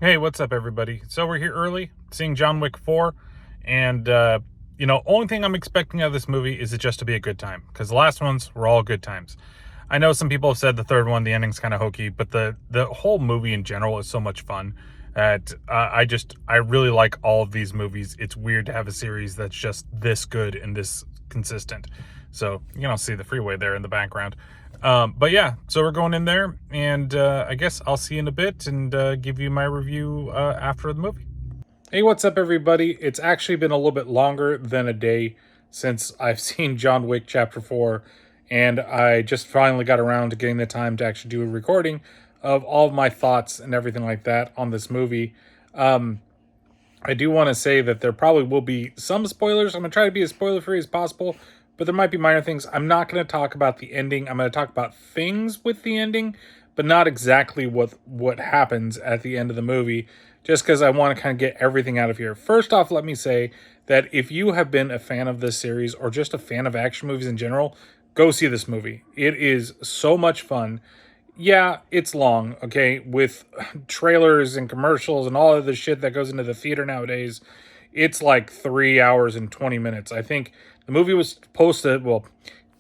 Hey, what's up, everybody? So we're here early, seeing John Wick 4, and, only thing I'm expecting out of this movie is it just to be a good time, because the last ones were all good times. I know some people have said the third one, the ending's kind of hokey, but the whole movie in general is so much fun that I really like all of these movies. It's weird to have a series that's just this good and this consistent. So, see the freeway there in the background. But yeah, so we're going in there, and I guess I'll see you in a bit and give you my review after the movie. Hey, what's up, everybody? It's actually been a little bit longer than a day since I've seen John Wick Chapter 4, and I just finally got around to getting the time to actually do a recording of all of my thoughts and everything like that on this movie. I do want to say that there probably will be some spoilers. I'm going to try to be as spoiler free as possible, but there might be minor things. I'm not going to talk about the ending. I'm going to talk about things with the ending, but not exactly what happens at the end of the movie, just because I want to kind of get everything out of here. First off, let me say that if you have been a fan of this series or just a fan of action movies in general, go see this movie. It is so much fun. Yeah, it's long, okay, with trailers and commercials and all of the shit that goes into the theater nowadays. It's like 3 hours and 20 minutes. I think the movie was posted, well,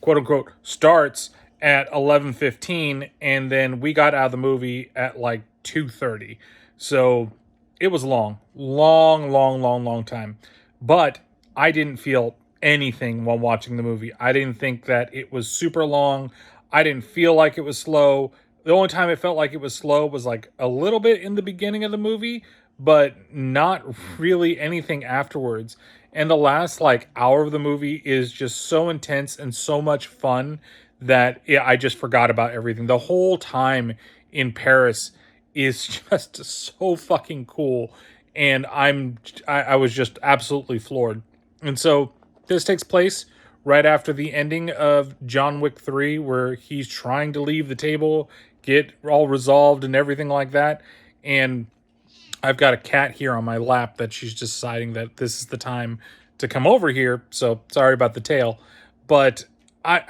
quote unquote, starts at 11:15, and then we got out of the movie at like 2:30. So it was long, long, long, long, long time. But I didn't feel anything while watching the movie. I didn't think that it was super long. I didn't feel like it was slow. The only time it felt like it was slow was like a little bit in the beginning of the movie, but not really anything afterwards. And the last like hour of the movie is just so intense and so much fun that I just forgot about everything. The whole time in Paris is just so fucking cool, and I was just absolutely floored. And so this takes place right after the ending of John Wick 3, where he's trying to leave the table, get all resolved and everything like that. And I've got a cat here on my lap that she's deciding that this is the time to come over here. So sorry about the tail. But I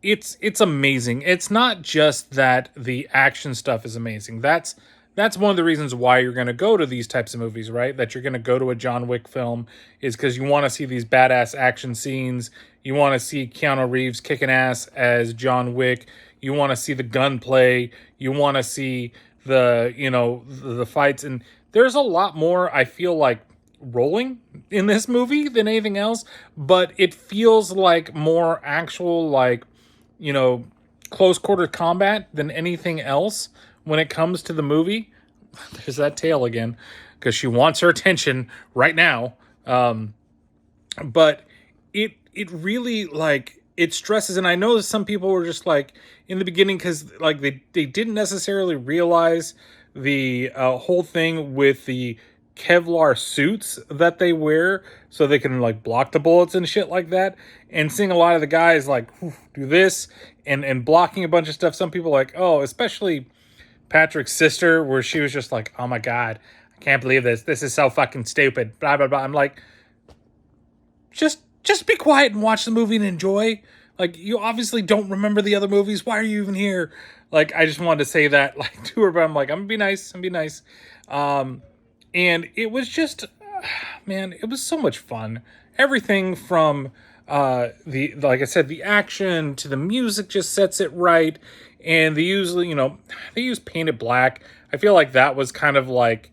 it's amazing. It's not just that the action stuff is amazing. That's one of the reasons why you're going to go to these types of movies, right? That you're going to go to a John Wick film is because you want to see these badass action scenes. You want to see Keanu Reeves kicking ass as John Wick. You want to see the gunplay. You want to see the fights. And there's a lot more, I feel like, rolling in this movie than anything else, but it feels like more actual, like, you know, close quarter combat than anything else when it comes to the movie. There's that tail again because she wants her attention right now. But it really, like, it stresses, and I know that some people were just like in the beginning because like they didn't necessarily realize the whole thing with the Kevlar suits that they wear so they can like block the bullets and shit like that. And seeing a lot of the guys like do this and blocking a bunch of stuff. Some people like, oh, especially Patrick's sister, where she was just like, oh my God, I can't believe this. This is so fucking stupid. Blah, blah, blah. I'm like, just be quiet and watch the movie and enjoy. Like, you obviously don't remember the other movies. Why are you even here? Like, I just wanted to say that like to her, but I'm like, I'm gonna be nice. I'm gonna be nice. And it was just, man, it was so much fun. Everything from the like I said, the action to the music just sets it right. And they usually, they use Painted Black. I feel like that was kind of like,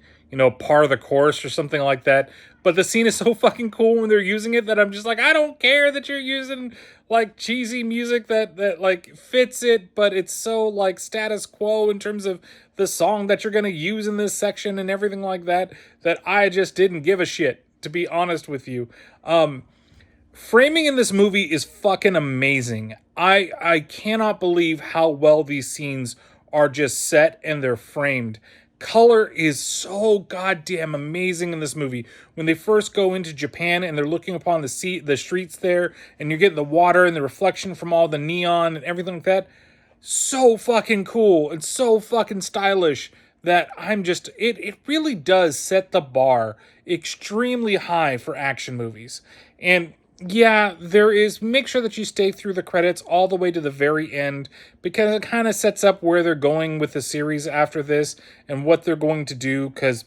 par of the course or something like that. But the scene is so fucking cool when they're using it that I'm just like, I don't care that you're using like cheesy music that like fits it, but it's so like status quo in terms of the song that you're gonna use in this section and everything like that, that I just didn't give a shit, to be honest with you. Framing in this movie is fucking amazing. I cannot believe how well these scenes are just set and they're framed. Color is so goddamn amazing in this movie. When they first go into Japan and they're looking upon the streets there, and you're getting the water and the reflection from all the neon and everything like that, so fucking cool and so fucking stylish that it really does set the bar extremely high for action movies. And Yeah, there is. Make sure that you stay through the credits all the way to the very end because it kind of sets up where they're going with the series after this and what they're going to do. Because,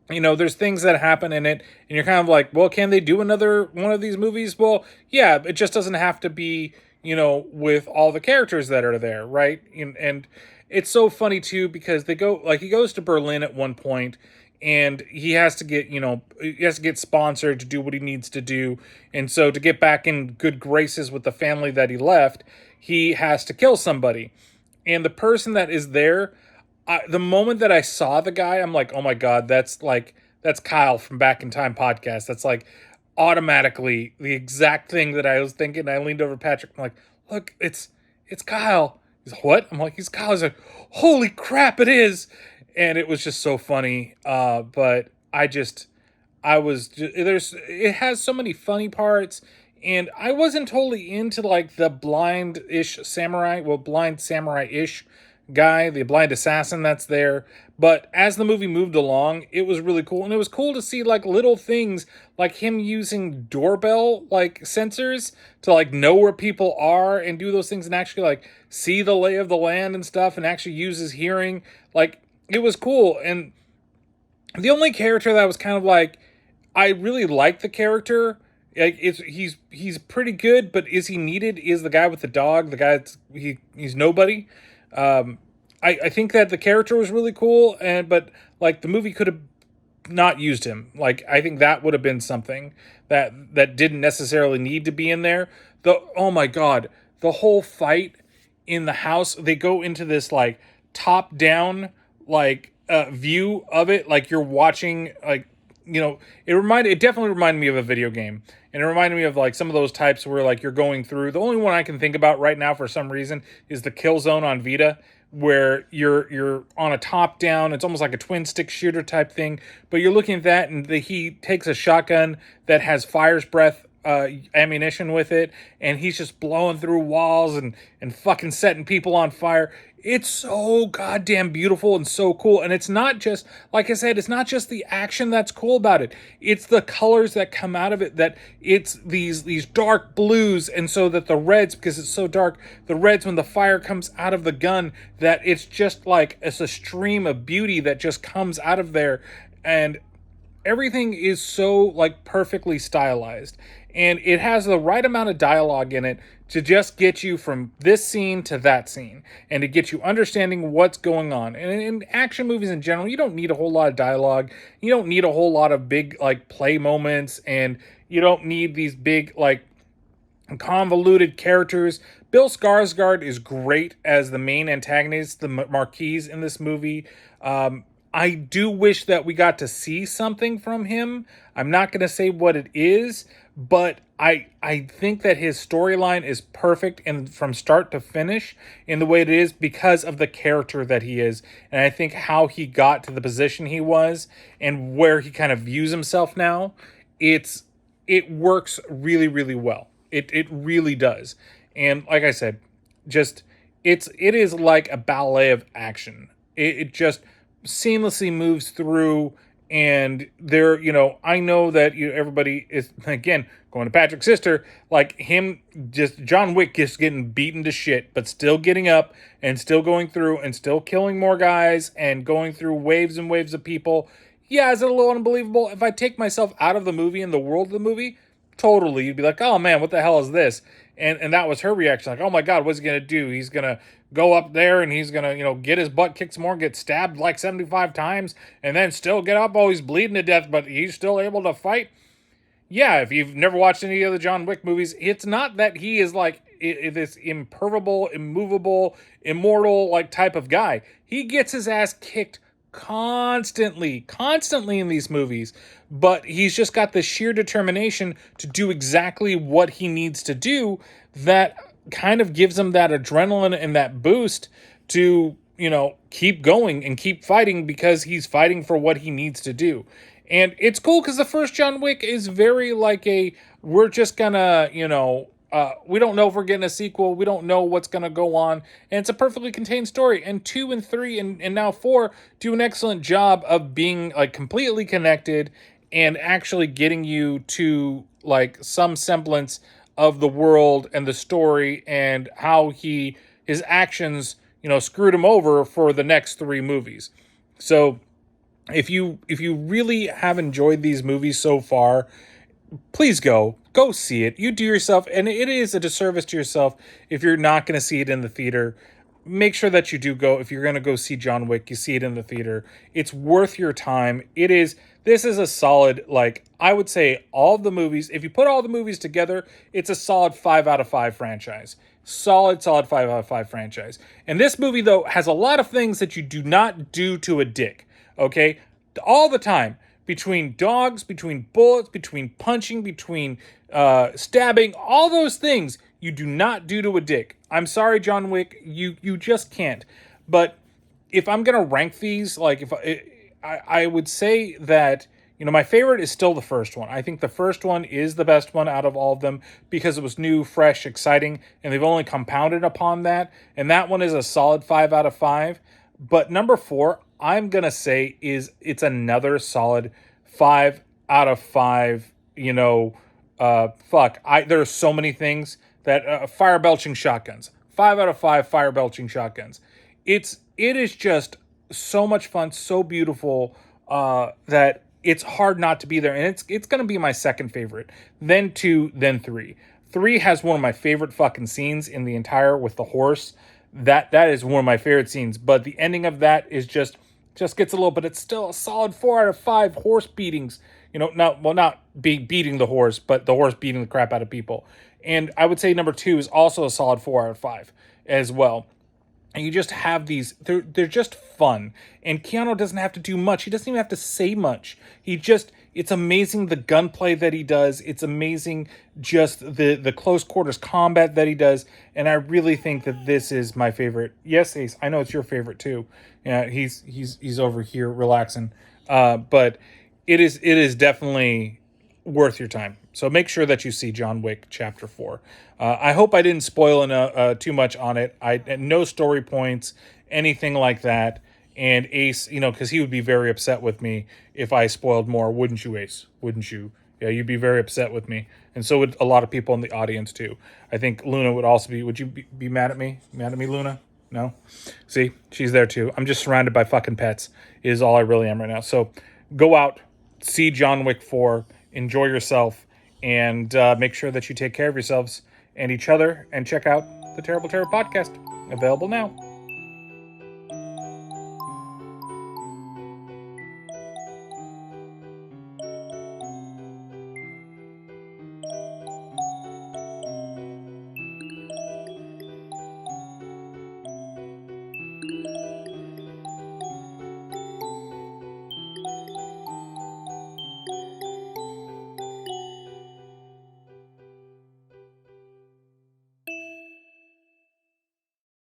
there's things that happen in it, and you're kind of like, well, can they do another one of these movies? Well, yeah, it just doesn't have to be, with all the characters that are there, right? And it's so funny too because he goes to Berlin at one point and he has to get sponsored to do what he needs to do, and so to get back in good graces with the family that he left, he has to kill somebody. And the person that is there, the moment that I saw the guy, I'm like, oh my god, that's Kyle from Back in Time podcast. That's like automatically the exact thing that I was thinking. I leaned over to Patrick. I'm like, look, it's Kyle. He's like, what? I'm like, he's Kyle. He's like, holy crap, it is. And it was just so funny. But I was there's it has so many funny parts, and I wasn't totally into like the blind samurai-ish guy, the blind assassin that's there. But as the movie moved along, it was really cool, and it was cool to see like little things like him using doorbell like sensors to like know where people are and do those things and actually like see the lay of the land and stuff and actually use his hearing. Like it was cool. And the only character that was kind of like I really like the character. Like he's pretty good, but is he needed? Is the guy with the dog? The guy he's nobody. Um, I think that the character was really cool, but like the movie could have not used him. Like I think that would have been something that didn't necessarily need to be in there. Oh my god, the whole fight in the house. They go into this like top down like view of it, like you're watching like it definitely reminded me of a video game, and it reminded me of like some of those types where like you're going through. The only one I can think about right now for some reason is the Killzone on Vita, where you're on a top down. It's almost like a twin stick shooter type thing, but you're looking at that, and he takes a shotgun that has fire's breath ammunition with it, and he's just blowing through walls and fucking setting people on fire. It's so goddamn beautiful and so cool. And it's not just, like I said, it's not just the action that's cool about it. It's the colors that come out of it, that it's these dark blues, and so that the reds, because it's so dark, the reds when the fire comes out of the gun, that it's just like it's a stream of beauty that just comes out of there. And everything is so like perfectly stylized, and it has the right amount of dialogue in it to just get you from this scene to that scene and to get you understanding what's going on. And in action movies in general, you don't need a whole lot of dialogue, you don't need a whole lot of big like play moments, and you don't need these big like convoluted characters. Bill Skarsgård is great as the main antagonist, the Marquise in this movie. I do wish that we got to see something from him. I'm not going to say what it is, but I think that his storyline is perfect and from start to finish in the way it is because of the character that he is. And I think how he got to the position he was and where he kind of views himself now, it works really, really well. It really does. And like I said, it is like a ballet of action. It just seamlessly moves through, and I know that everybody is, again, going to Patrick's sister, like him, just John Wick just getting beaten to shit, but still getting up and still going through and still killing more guys and going through waves and waves of people. Yeah, is it a little unbelievable? If I take myself out of the movie and the world of the movie, totally, you'd be like, oh man, what the hell is this? And that was her reaction, like, oh my god, what's he gonna do? He's gonna go up there and he's gonna get his butt kicked some more, get stabbed like 75 times, and then still get up. Oh, he's bleeding to death, but he's still able to fight. Yeah, if you've never watched any of the John Wick movies, it's not that he is like this imperturbable, immovable, immortal like type of guy. He gets his ass kicked constantly in these movies, but he's just got this sheer determination to do exactly what he needs to do that kind of gives him that adrenaline and that boost to keep going and keep fighting, because he's fighting for what he needs to do. And it's cool because the first John Wick is very like we're just gonna we don't know if we're getting a sequel. We don't know what's going to go on. And it's a perfectly contained story. And 2 and 3 and now 4 do an excellent job of being like completely connected and actually getting you to like some semblance of the world and the story and how his actions, screwed him over for the next 3 movies. So if you really have enjoyed these movies so far, please go see it. You do yourself, and it is a disservice to yourself if you're not going to see it in the theater. Make sure that you do go. If you're going to go see John Wick, you see it in the theater. It's worth your time. This is a solid, like, I would say all the movies, if you put all the movies together, it's a solid 5 out of 5 franchise. Solid 5 out of 5 franchise. And this movie, though, has a lot of things that you do not do to a dick. Okay? All the time. Between dogs, between bullets, between punching, between stabbing, all those things you do not do to a dick. I'm sorry, John Wick, you just can't. But if I'm gonna rank these, like if I would say that my favorite is still the first one. I think the first one is the best one out of all of them because it was new, fresh, exciting, and they've only compounded upon that. And that one is a solid 5 out of 5. But number 4, I'm going to say it's another solid 5 out of 5. There are so many things that fire belching shotguns. 5 out of 5 fire belching shotguns. It is just so much fun, so beautiful that it's hard not to be there. And it's going to be my second favorite. Then 2, then 3. 3 has one of my favorite fucking scenes in the entire with the horse. That is one of my favorite scenes, but the ending of that is just gets a little, but it's still a solid 4 out of 5 horse beatings. Not beating the horse, but the horse beating the crap out of people. And I would say number 2 is also a solid 4 out of 5 as well. And you just have these, they're just fun. And Keanu doesn't have to do much. He doesn't even have to say much. It's amazing the gunplay that he does. It's amazing just the close quarters combat that he does. And I really think that this is my favorite. Yes, Ace, I know it's your favorite too. Yeah, he's over here relaxing. But it is definitely worth your time. So make sure that you see John Wick Chapter 4. I hope I didn't spoil too much on it. No story points, anything like that. And Ace, because he would be very upset with me if I spoiled more. Wouldn't you, Ace? Wouldn't you? Yeah, you'd be very upset with me. And so would a lot of people in the audience, too. I think Luna would also be... Would you be mad at me? Mad at me, Luna? No? See? She's there, too. I'm just surrounded by fucking pets is all I really am right now. So go out, see John Wick 4, enjoy yourself, and make sure that you take care of yourselves and each other, and check out the Terrible Terror podcast. Available now.